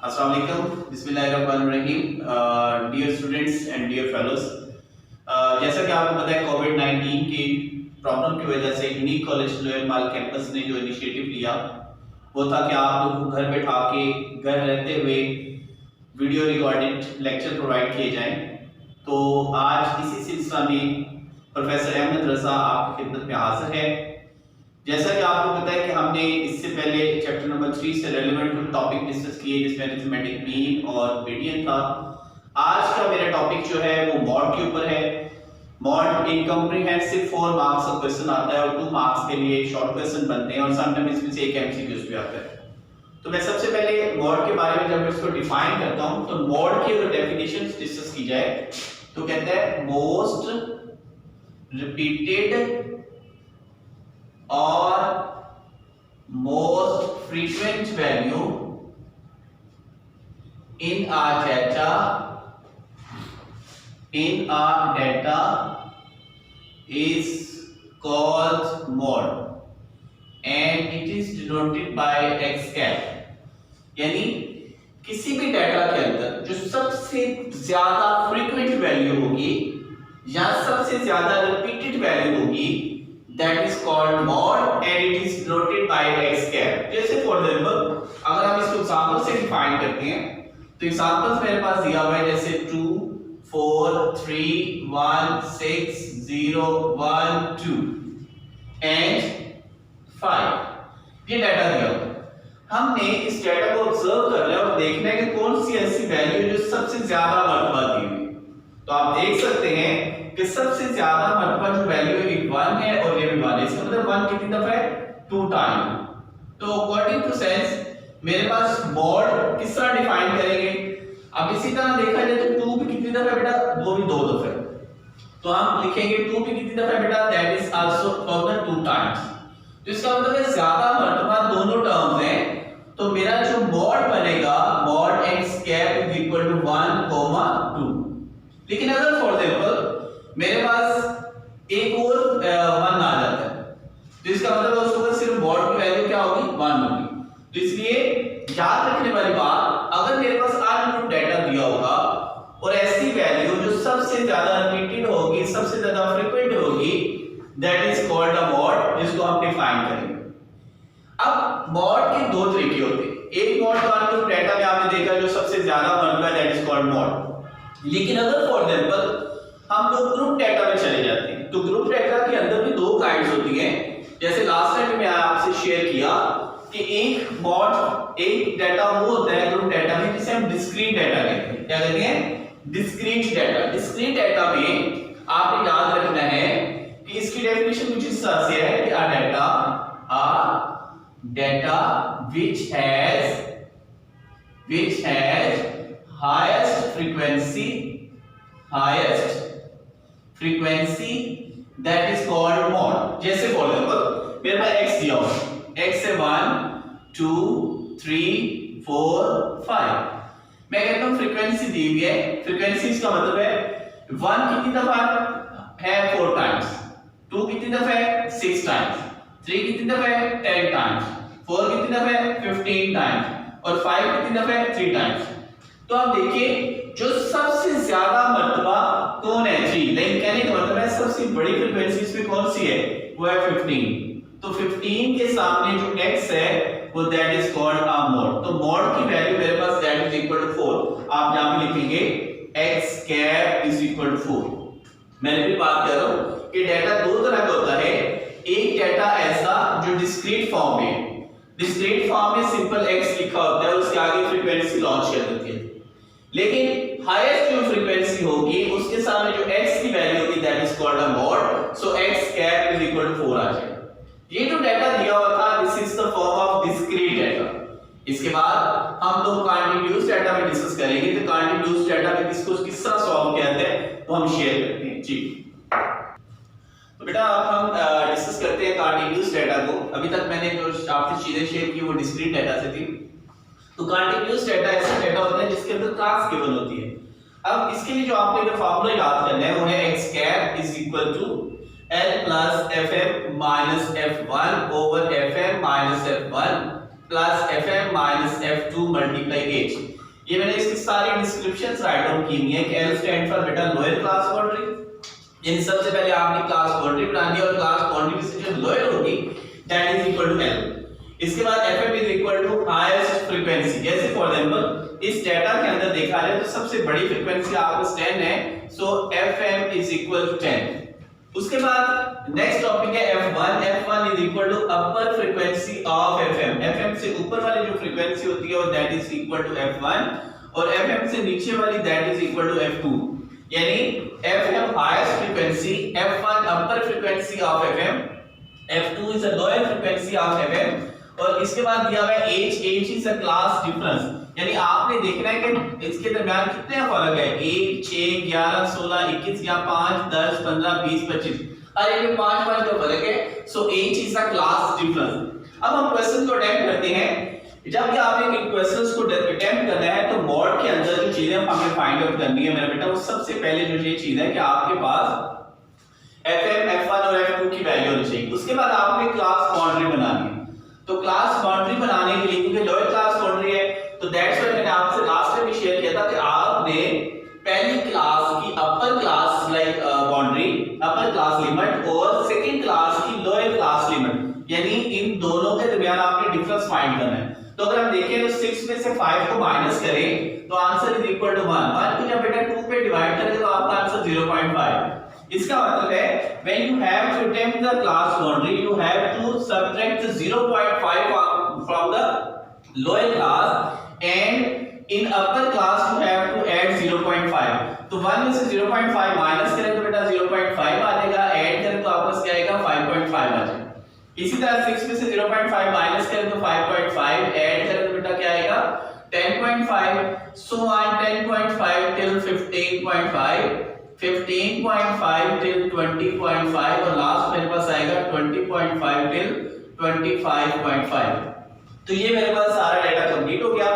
अस्सलाम वालेकुम, बिस्मिल्लाहिर्रहमानिर्रहीम। Dear students and dear fellows, जैसा कि आपको पता है कोविड-19 की प्रॉब्लम की वजह से यूनिक कॉलेज लोअर माल कैंपस ने जो इनिशिएटिव लिया वो था कि आप लोगों को घर बैठा के घर रहते हुए वीडियो रिकॉर्डेड लेक्चर प्रोवाइड किए जाएं। तो आज इसी सिलसिला में प्रोफेसर अहमद रज़ा आपकी खिदमत में हाजिर है। जैसा कि आपको पता है कि हमने इससे पहले चैप्टर नंबर 3 से रेलेवेंट टॉपिक डिस्कस किए जिसमें अरिथमेटिक मीन और मीडियन था। आज का मेरा टॉपिक जो है वो मॉड के ऊपर है। मॉड इनकम्प्रिहेंसिव 4 मार्क्स का क्वेश्चन आता है और 2 मार्क्स के लिए शॉर्ट क्वेश्चन बनते हैं और समटाइम्स इसमें से एक एमसीक्यूज भी आता है। तो मैं सबसे पहले मॉड के बारे में जब इसको डिफाइन करता हूं तो मॉड की अगर डेफिनेशन डिस्कस की जाए तो कहता है most repeated or most frequent value in our data is called mod and it is denoted by x cap। यानी किसी भी डाटा के अंदर जो सबसे ज्यादा फ्रीक्वेंट वैल्यू होगी या सबसे ज्यादा रिपीटेड वैल्यू होगी that is called mod and it is denoted by x cap। जैसे फॉर एग्जांपल अगर हम इसको एग्जांपल से डिफाइन करते हैं तो एग्जांपल्स मेरे पास दिया हुआ है जैसे 2 4 3 1 6 0 1 2 एंड 5 ये डाटा दिया हुआ है। हमने इस डाटा को ऑब्जर्व करना है और देखना है कि कौन सी ऐसी वैल्यू जो सबसे ज्यादा मर्तबा दी हुई। तो आप देख सकते हैं कि सबसे ज्यादा मर्तबा जो वैल्यू है 1 है और ये भी 1 है। इसका मतलब 1 कितनी दफा है 2 टाइम। तो अकॉर्डिंग टू सेंस मेरे पास मॉड किस तरह डिफाइन करेंगे। अब इसी तरह देखा जाए तो 2 भी कितनी दफा बेटा 2 भी 2 दफा। तो हम लिखेंगे 2 भी कितनी दफा बेटा that is also further 2 times. तो इसका मतलब है ज्यादा मर्तबा दोनों टर्म्स हैं। तो मेरा जो मॉड बनेगा mod x cap is equal to 1, 2। लेकिन अगर फॉर एग्जांपल मेरे पास एक और 1 आ जाता है तो इसका मतलब है उसको सिर्फ मॉड की वैल्यू क्या होगी 1 होगी। तो इसलिए याद रखने वाली बात अगर मेरे पास अनग्रुप डाटा दिया होगा और ऐसी वैल्यू जो सबसे ज्यादा रिपीटेड होगी सबसे ज्यादा फ्रीक्वेंट होगी that is called a mod जिसको हम डिफाइन करेंगे। अब मॉड के दो तरीके होते हैं। एक मॉड तो अनग्रुप डाटा में आपने देखा जो सबसे ज्यादा मर्तबा है दैट इज कॉल्ड मॉड। लेकिन अगर फॉर एग्जांपल हम लोग ग्रुप डाटा में चले जाते हैं तो ग्रुप डाटा के अंदर भी 2 काइंड्स होती हैं। जैसे लास्ट टाइम मैं आपसे शेयर किया कि एक मॉड एक डाटा वो होता है ग्रुप डाटा में जिसे हम डिस्क्रीट डाटा कहते हैं। क्या कहते हैं डिस्क्रीट डाटा। डिस्क्रीट डाटा में आपने याद रखना है कि इसकी डेफिनेशन कुछ इस तरह से है कि a data which has highest frequency that is called mod। जैसे फॉर एग्जांपल मेरे पास x दिया हुआ है x है 1 2 3 4 5। मैं कहता हूं फ्रीक्वेंसी दी हुई है। फ्रीक्वेंसी इसका मतलब है 1 कितनी दफा है 4 टाइम्स, 2 कितनी दफा है 6 टाइम्स, 3 कितनी दफा है 10 टाइम्स, 4 कितनी दफा है 15 टाइम्स और 5 कितनी दफा है 3 टाइम्स। तो आप देखिए जो सबसे ज्यादा मर्तबा कौन है 3। लेकिन कहने का मतलब है सबसे बड़ी फ्रीक्वेंसी इसमें कौन सी है वो है 15। तो 15 के सामने जो x है वो that is called a mod. तो मॉड की वैल्यू मेरे पास दैट इज इक्वल टू 4। आप यहां पे लिखेंगे x cap is equal to 4। मैंने भी बात कर रहा हूं कि डाटा 2 तरह का होता है। एक डाटा ऐसा जो डिस्क्रीट फॉर्म में डिस्क्रीट फॉर्म में सिंपल x लिखा होता है उसके आगे फ्रीक्वेंसी लॉन्च कर देती है। लेकिन हाईएस्ट जो फ्रीक्वेंसी होगी उसके सामने जो x की वैल्यू होगी that is called a mode. So x cap is equal to 4 आ जाएगा। ये जो डाटा दिया हुआ था this is the form of discrete data. इसके बाद हम लोग कंटीन्यूअस डाटा में डिस्कस करेंगे। तो कंटीन्यूअस डाटा में किसको किस तरह सॉल्व किया जाता है वो हम शेयर करते हैं जी। तो बेटा अब हम डिस्कस करते हैं कंटीन्यूअस डाटा को। अभी तक मैंने जो आपसे चीजें शेयर की वो डिस्क्रीट डाटा से थी। तो कंटीन्यूअस डाटा ऐसा डाटा होता है जिसके अंदर क्लास गिवन होती है। अब इसके लिए जो आपको फार्मूला याद करना है वो है x cap is equal to L plus Fm minus F1 over Fm minus F1 plus FM minus F2 multiply H। ये मैंने इसकी सारी डिस्क्रिप्शंस राइट डाउन की हुई है कि L स्टैंड फॉर बेटा लोअर क्लास बाउंड्री, यानी सबसे पहले आपने क्लास बाउंड्री बनानी है और क्लास बाउंड्री से जो लोअर होगी that is equal to L। इसके बाद FM is equal to highest frequency. जैसे फॉर एग्जांपल इस डाटा के अंदर देखा जाए तो सबसे बड़ी फ्रीक्वेंसी आपको 10 है, so FM is equal to 10। उसके बाद नेक्स्ट टॉपिक है F1। F1 is equal to upper frequency of FM। FM से ऊपर वाली जो फ्रीक्वेंसी होती है वो that is equal to F1 और FM से नीचे वाली that is equal to F2। यानी FM highest frequency, F1 upper frequency of FM, F2 is a lower frequency of FM। और इसके बाद दिया हुआ है H is a class difference, यानी आपने देखना है कि इसके दरमियान कितने फर्क है, 1 6 11 16 21 या 5 10 15 20 25, हर एक में 5 5 का फर्क है। सो H is a class difference. अब हम क्वेश्चन को अटेम्प्ट करते हैं। जब भी आपने इन क्वेश्चंस को अटेम्प्ट करना है तो मॉड के अंदर जो चीजें हमें फाइंड आउट करनी है मेरा बेटा, वो सबसे पहले जो ये चीज है कि आपके पास FM F1 और F2 की वैल्यू होनी चाहिए। उसके बाद आपने क्लास बाउंड्री बनानी है। तो क्लास बाउंड्री बनाने के लिए, क्योंकि लोअर क्लास बाउंड्री है, तो दैट्स व्हाई मैंने आपसे लास्ट टाइम भी शेयर किया था कि आपने पहली क्लास की upper class like boundary, upper class limit और सेकंड क्लास की लोअर क्लास लिमिट, यानी इन दोनों के दरमियान आपने डिफरेंस फाइंड करना है। तो अगर हम देखें तो 6 में से 5 को माइनस करें तो आंसर इज इक्वल टू 1। 1 को जब बेटा 2 पे डिवाइड करें तो आपका आंसर 0.5। इसका मतलब है when you have to attempt the class boundary you have to subtract the 0.5 from the lower class and in upper class you have to add 0.5। तो 1 में से 0.5 माइनस करें तो बेटा 0.5 आ जाएगा, ऐड करें तो आपस क्या आएगा 5.5 आ जाएगा। इसी तरह 6 में से 0.5 माइनस करें तो 5.5, ऐड करें तो बेटा क्या आएगा 10.5, so on 10.5 till 15.5, 15.5 till 20.5 और लास्ट मेरे पास आएगा 20.5 till 25.5। तो ये मेरे पास सारा डाटा कंप्लीट हो गया।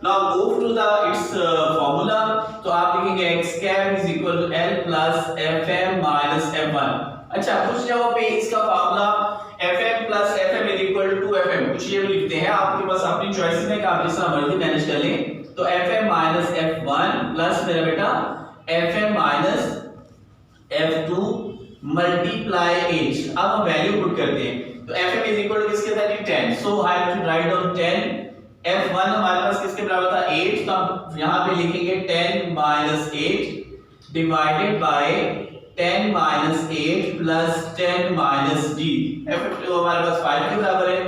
Now move to the its formula. तो आप लिखेंगे x cap is equal to L plus FM minus F1। अच्छा, कुछ जगह पे इसका formula FM plus FM is equal to 2FM, कुछ ये भी लिखते हैं, आपके पास अपनी चॉइस में, आप जिस तरह मर्जी मैनेज कर लें। तो FM माइनस F1 प्लस मेरा बेटा FM minus F2 multiply H। अब हम वैल्यू पुट करते हैं। तो FM इज इक्वल टू किसके था 10, so I have to write down 10। F1 हमारे पास किसके बराबर था 8, तो हम यहां पे लिखेंगे 10 minus 8 divided by 10 minus 8 plus 10 minus D। F2 हमारे पास 5 के बराबर है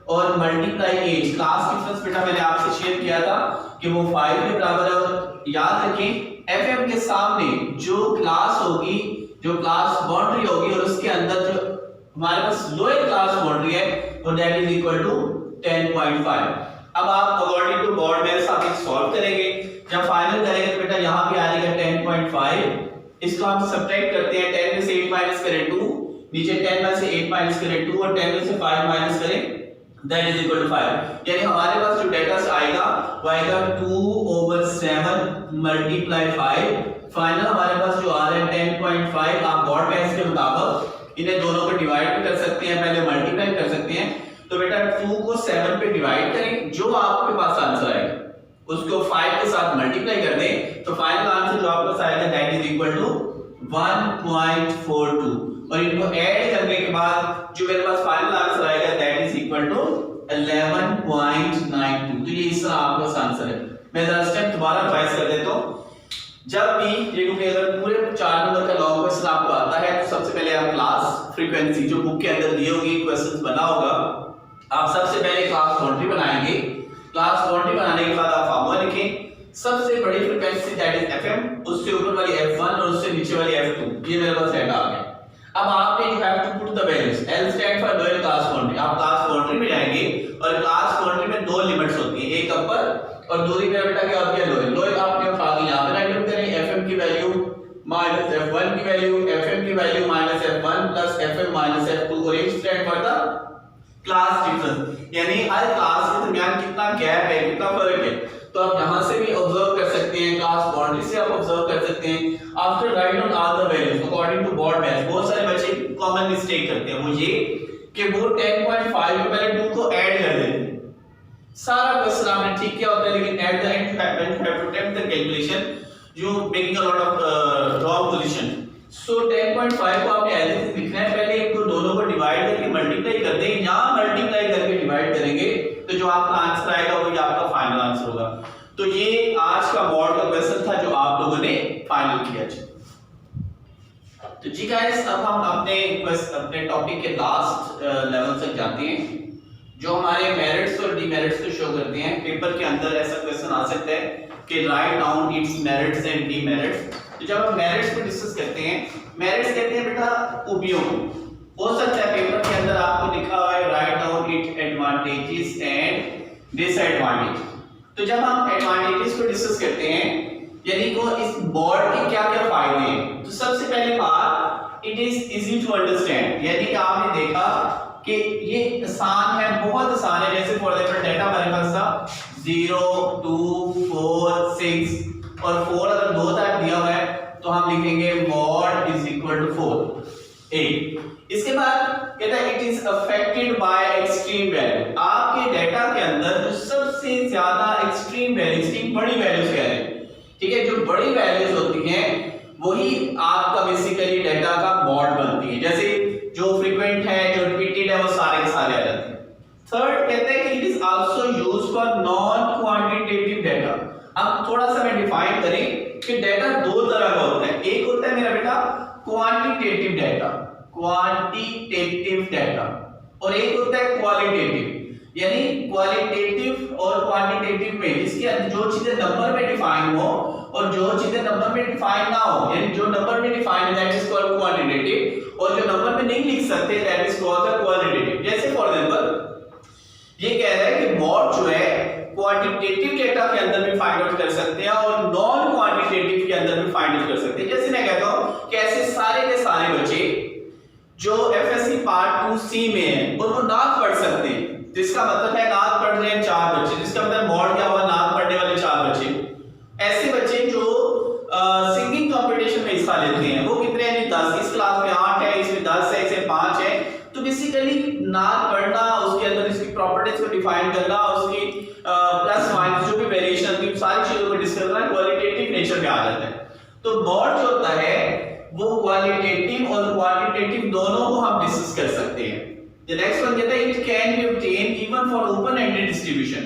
और मल्टीप्लाई H, क्लास डिफरेंस बेटा मैंने आपसे शेयर किया था कि वो 5 के बराबर है। और याद रखें FM के सामने जो क्लास होगी, जो क्लास बाउंड्री होगी और उसके अंदर जो हमारे पास लोअर क्लास बाउंड्री है वो दैट इज इक्वल टू 10.5। अब आप अकॉर्डिंग टू बोर्ड में आप सॉल्व करेंगे, जब फाइनल करेंगे तो बेटा यहां पे आ जाएगा 10.5। इसको हम सब्ट्रैक्ट करते हैं, 10 में से 8 माइनस करें 2, नीचे 10 में से 8 माइनस करें 2 और 10 में से 5 माइनस करें that is equal to 5। यानी हमारे पास जो डेटा आएगा वो आएगा 2/7 मल्टीप्लाई 5। फाइनल हमारे पास जो आ रहा है 10.5। आप बोर्ड में इसके मुताबिक इन्हें दोनों को डिवाइड भी कर सकते हैं, पहले मल्टीप्लाई कर सकते हैं। तो बेटा 2 को 7 पे डिवाइड करें, जो आपके पास आंसर आएगा उसको 5 के साथ मल्टीप्लाई कर दें, तो फाइनल आंसर जो आपके पास आएगा दैट इज इक्वल टू 1.42 और इनको ऐड करने के बाद जो मेरे पास फाइनल आंसर आएगा दैट इज इक्वल टू 11.92। तो ये इस तरह आपका आंसर है। मैं जरा स्टेप दोबारा रिवाइज कर देता हूं। जब भी ये क्योंकि अगर पूरे 4 नंबर का लॉन्ग क्वेश्चन आपको आता है तो सबसे पहले आप क्लास फ्रीक्वेंसी जो बुक के अंदर दी होगी क्वेश्चंस बना होगा, आप सबसे पहले क्लास बाउंड्री बनाएंगे। क्लास बाउंड्री बनाने के बाद आप फार्मूला लिखें, सबसे बड़ी फ्रीक्वेंसी दैट इज FM, उससे ऊपर वाली F1 और उससे नीचे वाली F2। ये मेरे पास सेट आ गया। अब आपने you have to put the values. L stand for lower class boundary. आप क्लास बाउंड्री में जाएंगे और क्लास बाउंड्री में दो लिमिट्स होती है, एक अपर और दूसरी मेरा बेटा क्या होती है लोअर। लोअर आपने उठा के यहां पे राइट डाउन करें, FM की वैल्यू माइनस F1 की वैल्यू, FM की value minus F1 plus FM minus F2 और H stand for the class difference, यानी हर क्लास के दरमियान कितना गैप है, कितना फर्क है। तो आप यहां से भी ऑब्जर्व कर सकते हैं, क्लास बाउंड्री से आप ऑब्जर्व कर सकते हैं। After write down all the values according to board math, बहुत सारे बच्चे कॉमन मिस्टेक करते हैं वो ये कि वो 10.5 में पहले 2 को ऐड कर देते हैं। when you have to attempt the calculation, you making a lot of wrong position. So 10.5 को आपने एज इट इज लिखना है, पहले इनको दोनों को डिवाइड करके मल्टीप्लाई कर देंगे, यहाँ मल्टीप्लाई करके डिवाइड करेंगे तो जो आपका आंसर आएगा वही आपका फाइनल आंसर होगा। तो ये आज का मॉड का क्वेश्चन था जो आप लोगों ने फाइनल किया। तो जी गाइस, अब हम अपने टॉपिक के लास्ट लेवल तक जाते हैं जो हमारे मेरिट्स और डीमेरिट्स को शो करते हैं। पेपर के अंदर ऐसा क्वेश्चन आ सकता है कि write down it's merits and demerits. तो जब हम मेरिट्स को डिस्कस करते हैं, मेरिट्स कहते हैं बेटा खूबियों को। हो सकता है पेपर के अंदर आपको लिखा हुआ है write down its advantages and disadvantage. तो जब हम एडवांटेजेस को डिस्कस करते हैं यानी को इस बोर्ड के क्या क्या फायदे हैं, तो सबसे पहले बात it is easy to understand, यानी कि आपने देखा कि ये आसान है, बहुत आसान है। जैसे फॉर एग्जांपल डाटा हमारे पास था 0 2 4 6 और 4 अगर दो तरफ दिया हुआ है तो हम लिखेंगे mod is equal to 4 8। इसके बाद कहता है it is affected by extreme value. आपके डाटा के अंदर जो सबसे ज्यादा एक्सट्रीम वैल्यू, एक्सट्रीम बड़ी वैल्यूज कह रहे हैं, ठीक है, जो बड़ी वैल्यूज होती हैं वही आपका बेसिकली डाटा का मॉड बनती है। जैसे जो फ्रीक्वेंट है, जो रिपीटेड है, वो सारे के सारे आ जाते हैं। थर्ड कहते हैं कि it is also used for non quantitative data. अब थोड़ा सा मैं डिफाइन करें कि डाटा दो तरह का होता है। एक होता है मेरा बेटा क्वांटिटेटिव डाटा, क्वांटिटेटिव डाटा, और एक होता है क्वालिटेटिव। यानी क्वालिटेटिव और क्वांटिटेटिव में जिसके अंदर जो चीजें नंबर में डिफाइन हो और जो चीजें नंबर में डिफाइन ना हो, यानी जो नंबर में डिफाइन है दैट इज कॉल्ड क्वांटिटेटिव, और जो नंबर में नहीं लिख सकते that is called the qualitative. जैसे फॉर एग्जांपल ये कह रहा है कि मॉड जो है क्वांटिटेटिव डेटा के अंदर भी फाइंड आउट कर सकते हैं और नॉन क्वांटिटेटिव के अंदर भी फाइंड आउट कर सकते हैं। जैसे मैं कहता हूं कि ऐसे सारे के सारे बच्चे जो एफएससी पार्ट 2C में है और वो नाक पढ़ सकते हैं, जिसका मतलब है नाक पढ़ रहे हैं 4 बच्चे, जिसका मतलब मॉड क्या हुआ, नाक पढ़ने वाले 4 बच्चे। ऐसे बच्चे जो सिंगिंग कंपटीशन में हिस्सा लेते हैं वो कितने हैं, 10। इस क्लास में 8 है, इसमें 10 है, इसमें 5 है। तो बेसिकली नाक पढ़ना, उसके अंदर इसकी प्रॉपर्टीज को डिफाइन करना, उसकी प्लस माइनस जो भी वेरिएशन की सारी चीजों को डिस्कस करना क्वालिटेटिव नेचर में आ जाता है। तो मॉड जो होता है वो क्वालिटेटिव और क्वांटिटेटिव दोनों को हम डिस्कस कर सकते हैं। The next one कहता है it can be obtained even for open ended distribution।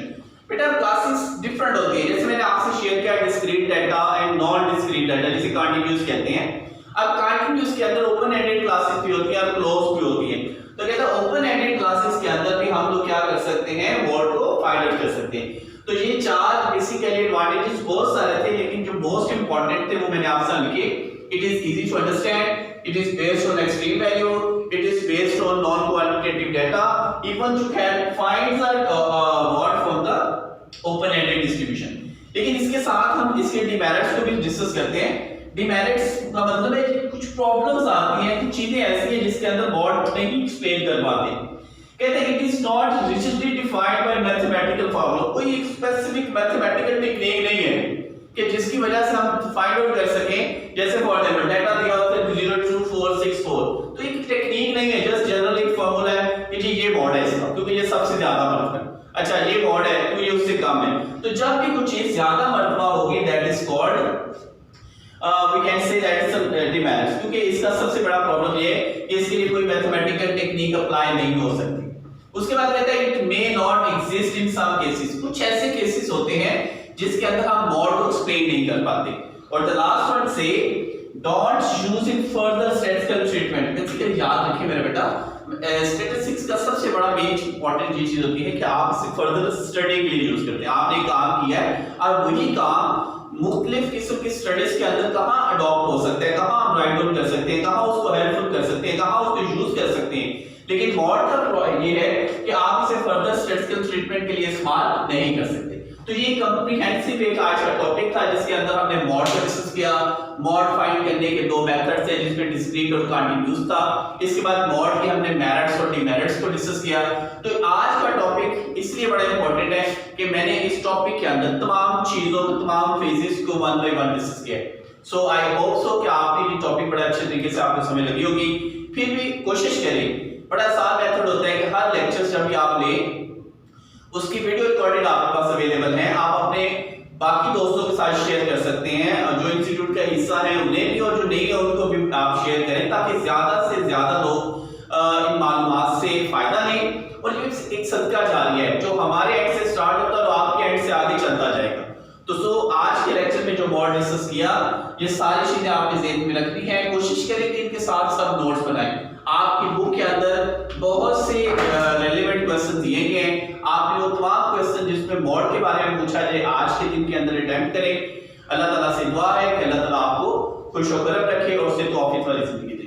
बेटा क्लासेस डिफरेंट होती है, जैसे मैंने आपसे शेयर किया discrete data and non discrete data, जिसे कंटीन्यूअस कहते हैं। अब कंटीन्यूअस के अंदर ओपन एंडेड क्लासेस भी होती है और क्लोज भी होती है। तो कहता है ओपन एंडेड क्लासेस के अंदर भी हम लोग क्या कर सकते हैं, मॉड को फाइंड आउट कर सकते हैं। तो ये चार बेसिकली एडवांटेजेस बहुत सारे थे, लेकिन जो मोस्ट इंपॉर्टेंट थे वो मैंने आपसे लिखे। It is easy to understand, it is based on extreme value, it is based on non quantitative data, even you can find the mod from the open ended distribution। लेकिन इसके साथ हम इसके डिमेरिट्स को भी डिस्कस करते हैं। Demerits का मतलब है कि कुछ प्रॉब्लम्स आती हैं, कुछ चीजें ऐसी हैं जिसके अंदर मॉड नहीं एक्सप्लेन कर पाते। कहते हैं it is not rigidly defined by mathematical formula. कोई एक स्पेसिफिक मैथमेटिकल टेक्निक नहीं है कि जिसकी वजह से हम फाइंड आउट कर सकें। जैसे फॉर एग्जांपल डाटा दिया होता है 02464, तो एक टेक्निक नहीं है, जस्ट जनरल एक फार्मूला है कि जी ये मॉड है इसका, क्योंकि ये सबसे ज्यादा मर्तबा है। अच्छा ये मॉड है तो ये उससे कम है। तो जब भी कुछ चीज ज्यादा मर्तबा होगी that is called we can say that is demerit, क्योंकि इसका सबसे बड़ा प्रॉब्लम ये है कि इसके लिए कोई मैथमेटिकल टेक्निक अप्लाई नहीं हो सकती। उसके बाद कहता है it may not exist in some cases. कुछ ऐसे केसेस होते हैं जिसके अंदर हम मॉड को एक्सप्लेन नहीं कर पाते। और द लास्ट वन से don't use in further statistical treatment. Basically याद रखिए मेरा बेटा, स्टैटिस्टिक्स का सबसे बड़ा मेन इंपॉर्टेंट ये चीज होती है कि आप इसे फर्दर स्टडी के लिए यूज करते हैं। आपने काम किया है और वही काम मुख्तलिफ किस्म की स्टडीज के अंदर कहां अडॉप्ट हो सकता है, कहां आप राइट डाउन कर सकते हैं, कहां उसको हेल्पफुल कर सकते हैं, कहां उसको यूज कर सकते हैं। लेकिन मॉड का ये है कि आप इसे फर्दर स्टैटिस्टिकल ट्रीटमेंट के लिए इस्तेमाल नहीं कर सकते। तो ये कंप्रीहेंसिव एक आज का टॉपिक था जिसके अंदर हमने मॉड को डिस्कस किया। मॉड फाइंड करने के दो मेथड्स हैं जिसमें डिस्क्रीट और कंटीन्यूअस था। इसके बाद मॉड के हमने मेरिट्स और डिमेरिट्स को डिस्कस किया। तो आज का टॉपिक इसलिए बड़ा इंपॉर्टेंट है कि मैंने इस टॉपिक के अंदर तमाम चीजों को, तमाम फेजेस को वन बाय वन डिस्कस किया। सो आई होप सो कि आपको ये टॉपिक बड़ा अच्छे तरीके से आपको समझ लगी होगी। फिर भी कोशिश करें, बड़ा आसान मेथड होता है कि हर लेक्चर जब भी आप लें उसकी वीडियो रिकॉर्डेड आपके पास अवेलेबल है। आप अपने बाकी दोस्तों के साथ शेयर कर सकते हैं, और जो इंस्टीट्यूट का हिस्सा है उन्हें भी और जो नहीं है उनको भी आप शेयर करें, ताकि ज्यादा से ज्यादा लोग इन मालूमात से फायदा लें। और ये एक सदका जारी है जो हमारे एंड से स्टार्ट होता है और आपके एंड से आगे चलता जाएगा। तो आज के लेक्चर में जो मॉड डिस्कस किया, ये सारी चीजें आपके ज़हन में रखनी है। कोशिश करें कि इनके साथ सब नोट्स बनाएं। आपकी बुक के अंदर बहुत से रेलेवेंट क्वेश्चन दिए गए हैं, आपने वो तमाम क्वेश्चन जिसमें मॉड के बारे में पूछा जाए आज के दिन के अंदर अटेम्प्ट करें। अल्लाह ताला से दुआ है कि अल्लाह ताला आपको खुश और करम रखे और उससे तौफीक वाली जिंदगी